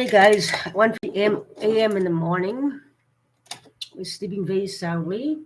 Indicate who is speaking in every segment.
Speaker 1: Hey guys, 1 a.m. in the morning. We're sleeping very soundly.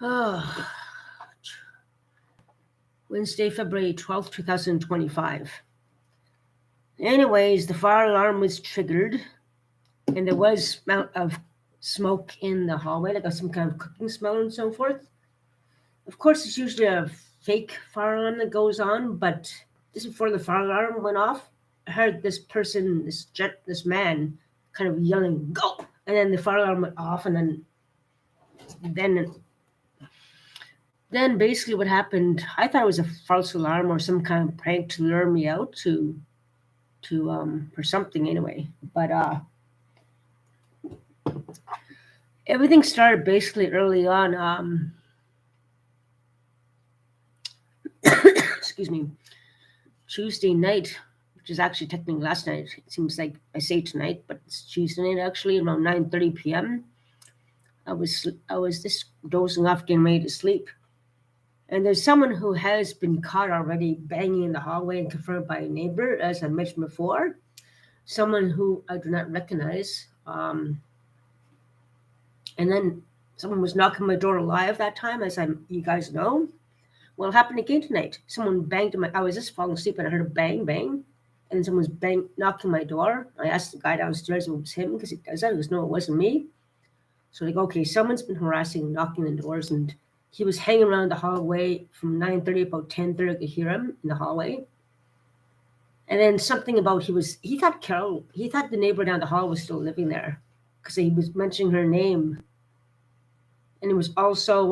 Speaker 1: Oh, Wednesday, February 12th, 2025. Anyways, the fire alarm was triggered and there was smell of smoke in the hallway, like some kind of cooking smell and so forth. Of course, it's usually a fake fire alarm that goes on, but just before the fire alarm went off, I heard this person, this man, kind of yelling, "Go!" And then the fire alarm went off, and then basically what happened, I thought it was a false alarm or some kind of prank to lure me out to for something anyway. But everything started basically early on. Excuse me, Tuesday night, which is actually technically last night. It seems like I say tonight, but it's Tuesday night actually, around 9:30 p.m. I was just dozing off, getting ready to sleep. And there's someone who has been caught already banging in the hallway and confirmed by a neighbor, as I mentioned before. Someone who I do not recognize. And then someone was knocking my door live that time, as you guys know. Well, it happened again tonight. Someone banged on I was just falling asleep and I heard a bang, bang. And someone was knocking my door. I asked the guy downstairs if it was him because he does that. He goes, no, it wasn't me. So like, okay, someone's been harassing and knocking the doors, and he was hanging around the hallway from 9:30, about 10:30, I could hear him in the hallway. And then something about he thought the neighbor down the hall was still living there because he was mentioning her name. And he was also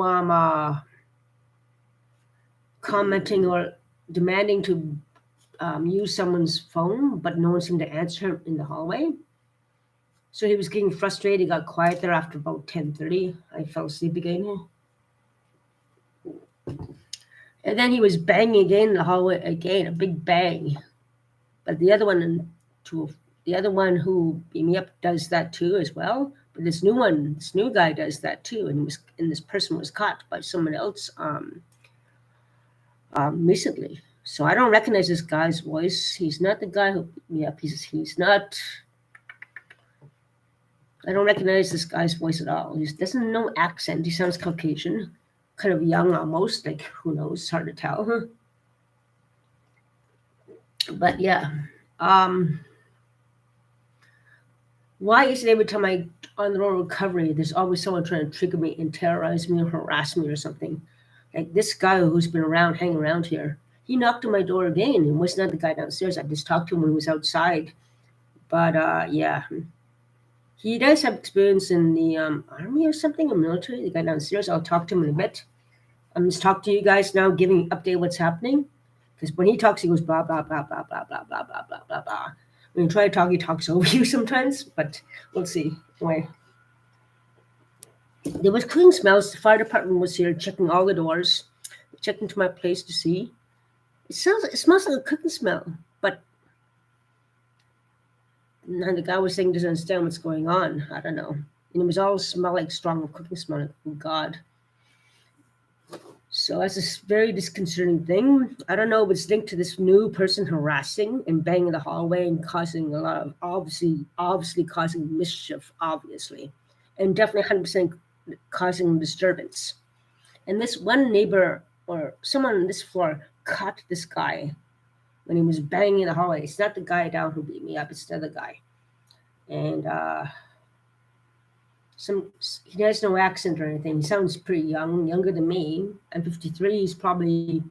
Speaker 1: commenting or demanding to use someone's phone, but no one seemed to answer him in the hallway. So he was getting frustrated. He got quiet there after about 10:30. I fell asleep again. And then he was banging again in the hallway again, a big bang. But the other one who beat me up does that too as well. But this new guy does that too. And this person was caught by someone else recently. So I don't recognize this guy's voice. He's not the guy who beat me up. He's not. I don't recognize this guy's voice at all. He doesn't know accent. He sounds Caucasian, kind of young almost. Like, who knows? It's hard to tell. But yeah. Why is it every time I on the road recovery, there's always someone trying to trigger me and terrorize me or harass me or something? Like this guy who's been hanging around here. He knocked on my door again and was not the guy downstairs. I just talked to him when he was outside. But yeah. He does have experience in the army or something, or military. The guy downstairs, I'll talk to him in a bit. I'm just talking to you guys now, giving an update what's happening. Because when he talks, he goes blah, blah, blah, blah, blah, blah, blah, blah, blah, blah, blah. When you try to talk, he talks over you sometimes, but we'll see. Anyway. There was clean smells. The fire department was here checking all the doors, checked into my place to see. It smells like a cooking smell, but and the guy was saying doesn't understand what's going on. I don't know. And it was all smell like strong cooking smell. Like, oh God. So that's a very disconcerting thing. I don't know if it's linked to this new person harassing and banging the hallway and causing a lot of obviously causing mischief, obviously. And definitely 100% causing disturbance. And this one neighbor or someone on this floor caught this guy when he was banging in the hallway. It's not the guy down who beat me up, it's the other guy. And he has no accent or anything. He sounds pretty young, younger than me. I'm 53. He's probably,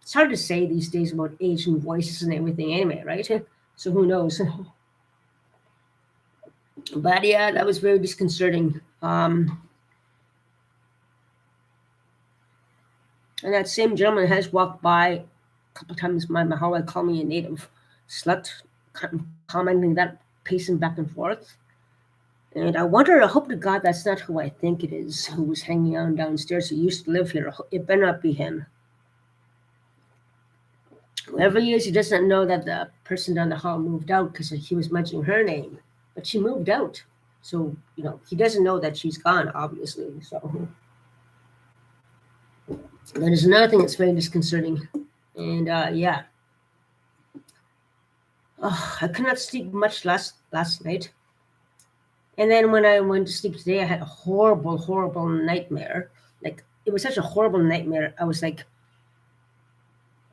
Speaker 1: it's hard to say these days about age and voices and everything anyway, right? So who knows? But yeah, that was very disconcerting. And that same gentleman has walked by a couple of times my hallway, called me a native slut, commenting that, pacing back and forth. And I hope to God that's not who I think it is, who was hanging out downstairs, who used to live here. It better not be him. Whoever he is, he doesn't know that the person down the hall moved out because he was mentioning her name. But she moved out. So, he doesn't know that she's gone, obviously. So that is another thing that's very disconcerting. And yeah. I could not sleep much last last night. And then when I went to sleep today, I had a horrible, horrible nightmare. Like it was such a horrible nightmare. I was like,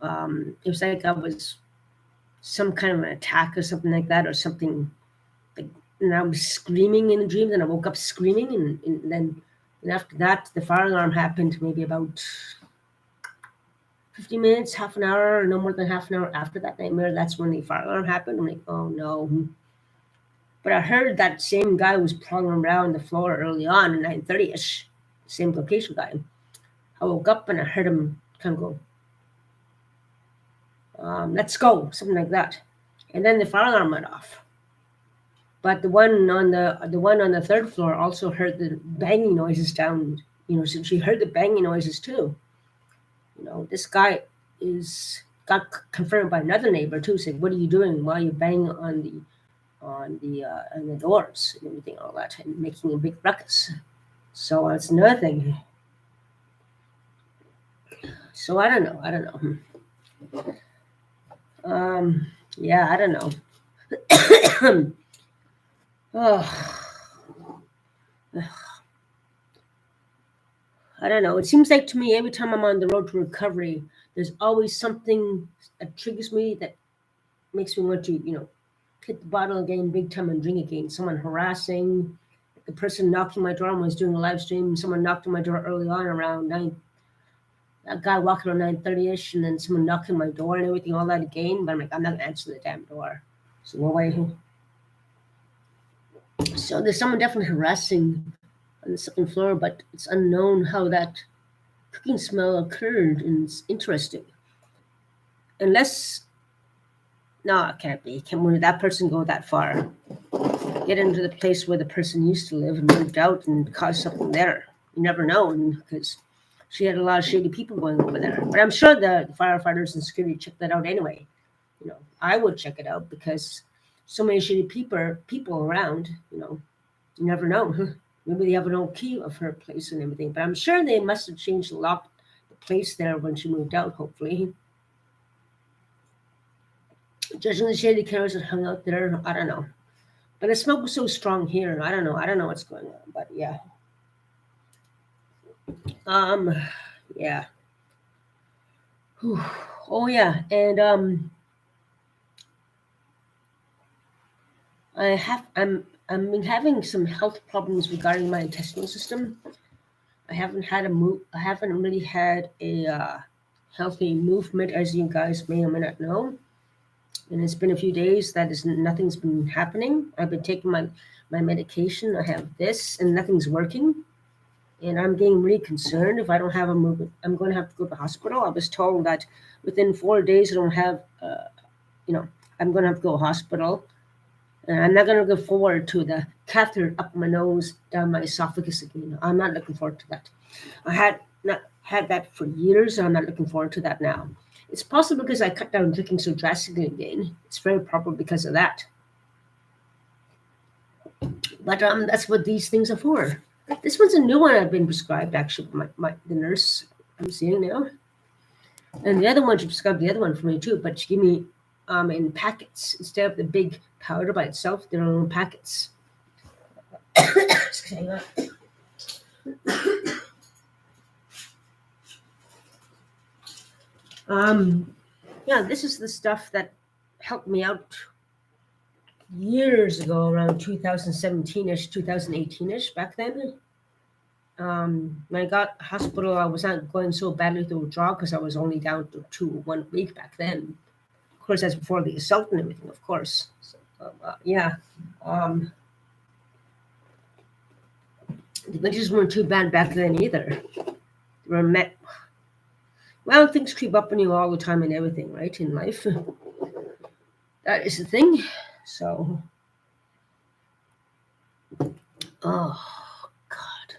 Speaker 1: it was like I was some kind of an attack or something like that, or something like. And I was screaming in the dream. Then I woke up screaming, and then and after that, the fire alarm happened. Maybe about 50 minutes, half an hour, no more than half an hour after that nightmare. That's when the fire alarm happened. I'm like, oh no. But I heard that same guy was prowling around the floor early on at 9:30ish, same location guy. I woke up and I heard him kind of go, let's go, something like that. And then the fire alarm went off. But the one on the third floor also heard the banging noises down. So she heard the banging noises too. This guy is got confirmed by another neighbor too. Said, "What are you doing? Why are you banging on the doors and everything, all that, and making a big ruckus?" So that's another thing. So I don't know. I don't know. Yeah, I don't know. Oh, I don't know. It seems like to me every time I'm on the road to recovery, there's always something that triggers me that makes me want to, hit the bottle again big time and drink again. Someone harassing, the person knocking my door. I was doing a live stream. Someone knocked on my door early on around 9. That guy walking around 9:30ish, and then someone knocking my door and everything, all that again. But I'm like, I'm not gonna answer the damn door. So no way. So there's someone definitely harassing on the second floor, but it's unknown how that cooking smell occurred, and it's interesting. Unless, no, it can't be. Can Where did that person go that far? Get into the place where the person used to live and moved out and caused something there. You never know, because she had a lot of shady people going over there. But I'm sure the firefighters and security checked that out anyway. I would check it out because so many shady people around. You never know. Maybe they have an old key of her place and everything. But I'm sure they must have changed the place there when she moved out. Hopefully, judging the shady characters that hung out there, I don't know. But the smoke was so strong here. I don't know. I don't know what's going on. But yeah. Yeah. Whew. Oh yeah, and I'm been having some health problems regarding my intestinal system. I haven't really had a healthy movement, as you guys may or may not know. And it's been a few days that is nothing's been happening. I've been taking my medication. I have this, and nothing's working. And I'm getting really concerned. If I don't have a movement, I'm going to have to go to the hospital. I was told that within 4 days, I don't have, I'm going to have to go to the hospital. And I'm not going to go forward to the catheter up my nose, down my esophagus again. I'm not looking forward to that. I had not had that for years, and I'm not looking forward to that now. It's possible because I cut down drinking so drastically again. It's very probable because of that. But that's what these things are for. This one's a new one I've been prescribed, actually, by the nurse I'm seeing now. And the other one, she prescribed the other one for me too, but she gave me in packets. Instead of the big powder by itself, they're in packets. Hang on. Yeah, this is the stuff that helped me out years ago, around 2017ish, 2018ish, back then. When I got hospital, I was not going so badly to withdraw because I was only down to 1 week back then. Of course, that's before the assault and everything, of course. So, yeah. The winters weren't too bad back then either. They were met. Well, things creep up on you all the time and everything, right, in life. That is the thing. So, oh, God.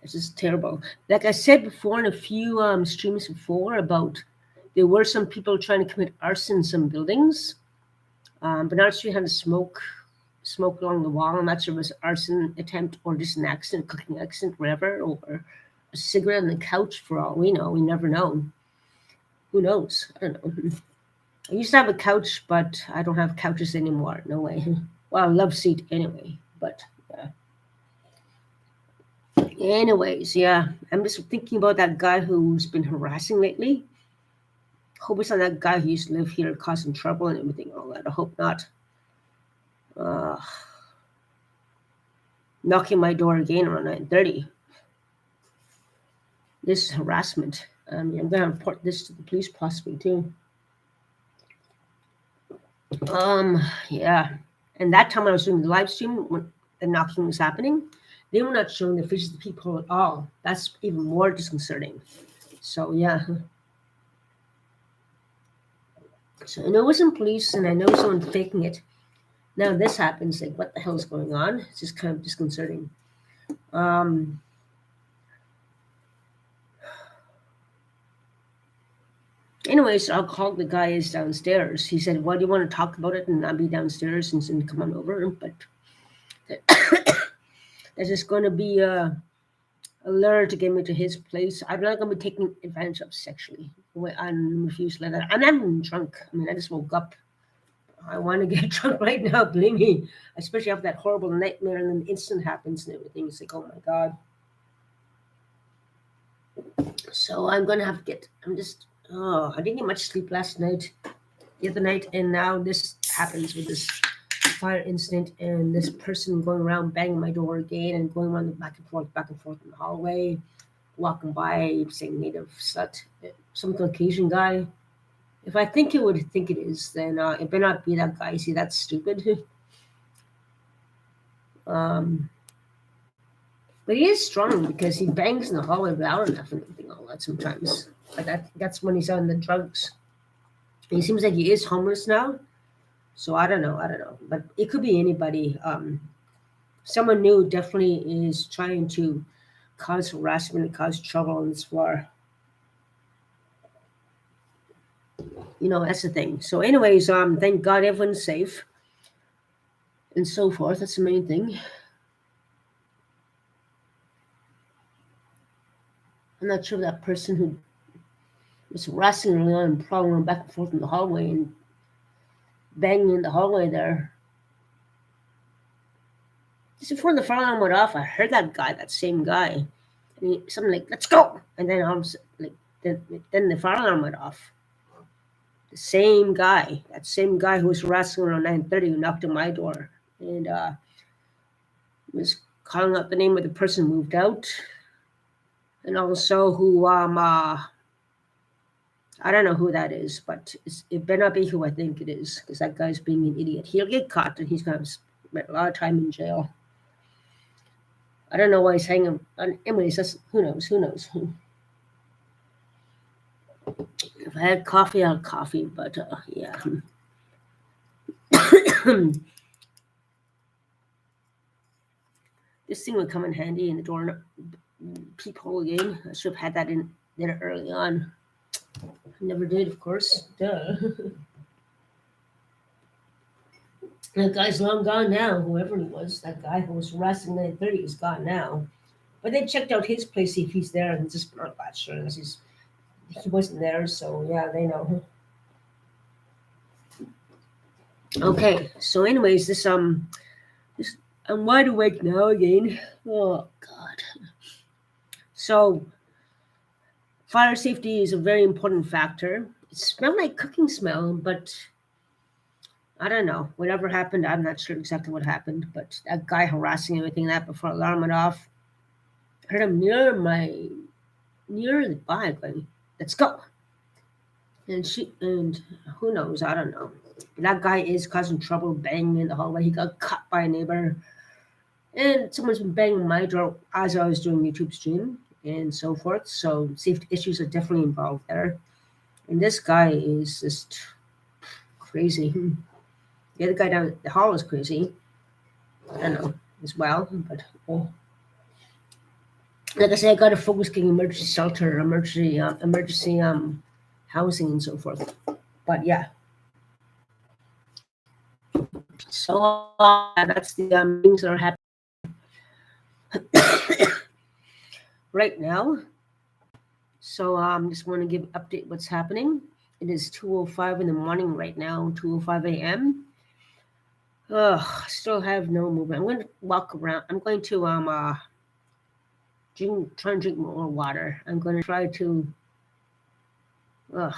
Speaker 1: This is terrible. Like I said before in a few streams before about there were some people trying to commit arson in some buildings, but not sure how to smoke along the wall. I'm not sure if it was arson attempt or just an accident, cooking accident, whatever, or a cigarette on the couch for all we know. We never know. Who knows? I don't know. I used to have a couch, but I don't have couches anymore. No way. Well, love seat anyway. But anyways, yeah, I'm just thinking about that guy who's been harassing lately. Hope it's not that guy who used to live here causing trouble and everything. All that. I hope not. Uh, Knocking my door again around 9:30. This is harassment. I'm gonna report this to the police possibly too. Um, yeah. And that time I was doing the live stream when the knocking was happening, they were not showing the faces of the people at all. That's even more disconcerting. So yeah. So I know it wasn't police, and I know someone faking it. Now this happens. Like, what the hell is going on? It's just kind of disconcerting. Um, Anyways, I'll call the guys downstairs. He said, "Well, do you want to talk about it?" And I'll be downstairs and come on over. But there's just going to be a lure to get me to his place. I'm not going to be taken advantage of sexually. I refuse to let that. I'm not even drunk. I mean, I just woke up. I want to get drunk right now, believe me. Especially after that horrible nightmare and then the incident happens and everything. It's like, oh my God. So I'm going to have to get, I didn't get much sleep last night, the other night. And now this happens with this fire incident and this person going around banging my door again and going around the back and forth in the hallway, walking by saying native slut, some Caucasian guy. If I think it would think it is, then it better not be that guy. See, that's stupid. um, but he is strong because he bangs in the hallway loud enough and everything all that sometimes. But that's when he's on the drugs. He seems like he is homeless now. So I don't know. I don't know. But it could be anybody. Someone new definitely is trying to cause harassment and cause trouble in this bar. That's the thing. So, anyways, thank God everyone's safe and so forth. That's the main thing. I'm not sure that person who was harassing early on and prowling back and forth in the hallway and banging in the hallway there. Just before the fire alarm went off, I heard that same guy, and something like, "Let's go," and then like then the fire alarm went off. The same guy, that same guy who was harassing around 9:30, who knocked on my door and was calling out the name of the person who moved out, and also who I don't know who that is, but it better not be who I think it is, because that guy's being an idiot. He'll get caught, and he's going to spend a lot of time in jail. I don't know why he's hanging on. Anyways, who knows? Who knows? If I had coffee, I'd coffee, but yeah. This thing would come in handy in the door peephole game. I should have had that in there early on. I never did, of course. Duh. That guy's long gone now, whoever he was. That guy who was harassing 9:30 is gone now. But they checked out his place, see if he's there, and just not that sure. He wasn't there, so yeah, they know. Okay, so anyways, this I'm wide awake now again. Oh God. So fire safety is a very important factor. It smelled like cooking smell, but I don't know. Whatever happened, I'm not sure exactly what happened. But that guy harassing everything that before alarm went off, I heard him near the bike, like, "Let's go." And who knows? I don't know. That guy is causing trouble, banging in the hallway. He got cut by a neighbor, and someone's been banging my door as I was doing YouTube stream and so forth. So safety issues are definitely involved there. And this guy is just crazy. The other guy down the hall is crazy. I don't know as well, but like I said, I got to focus getting emergency shelter, emergency housing, and so forth. But yeah, so that's the things that are happening right now. So just want to give update what's happening. It is 2:05 in the morning right now, 2:05 a.m. Ugh, still have no movement. I'm going to walk around. I'm going to try and drink more water. I'm going to try to. Ugh,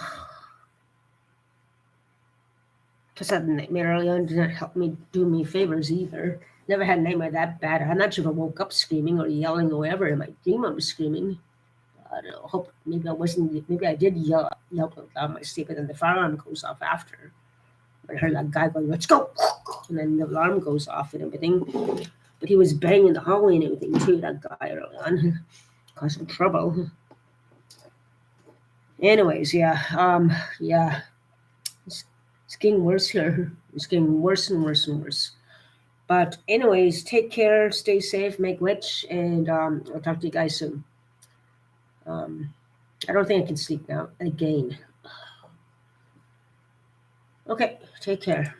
Speaker 1: just had a nightmare earlier on. Did not help me do me favors either. Never had a nightmare that bad. I'm not sure if I woke up screaming or yelling or whatever. In my dream, I was screaming. I don't know. Hope maybe I wasn't. Maybe I did yell out in my sleep, and then the fire alarm goes off after. I heard that guy going, "Let's go!" And then the alarm goes off and everything. But he was banging the hallway and everything too. That guy early on, causing trouble. Anyways, yeah, yeah, it's, it's getting worse here. It's getting worse and worse and worse. But anyways, take care, stay safe, make rich, and I'll talk to you guys soon. Um, I don't think I can sleep now again. Okay, take care.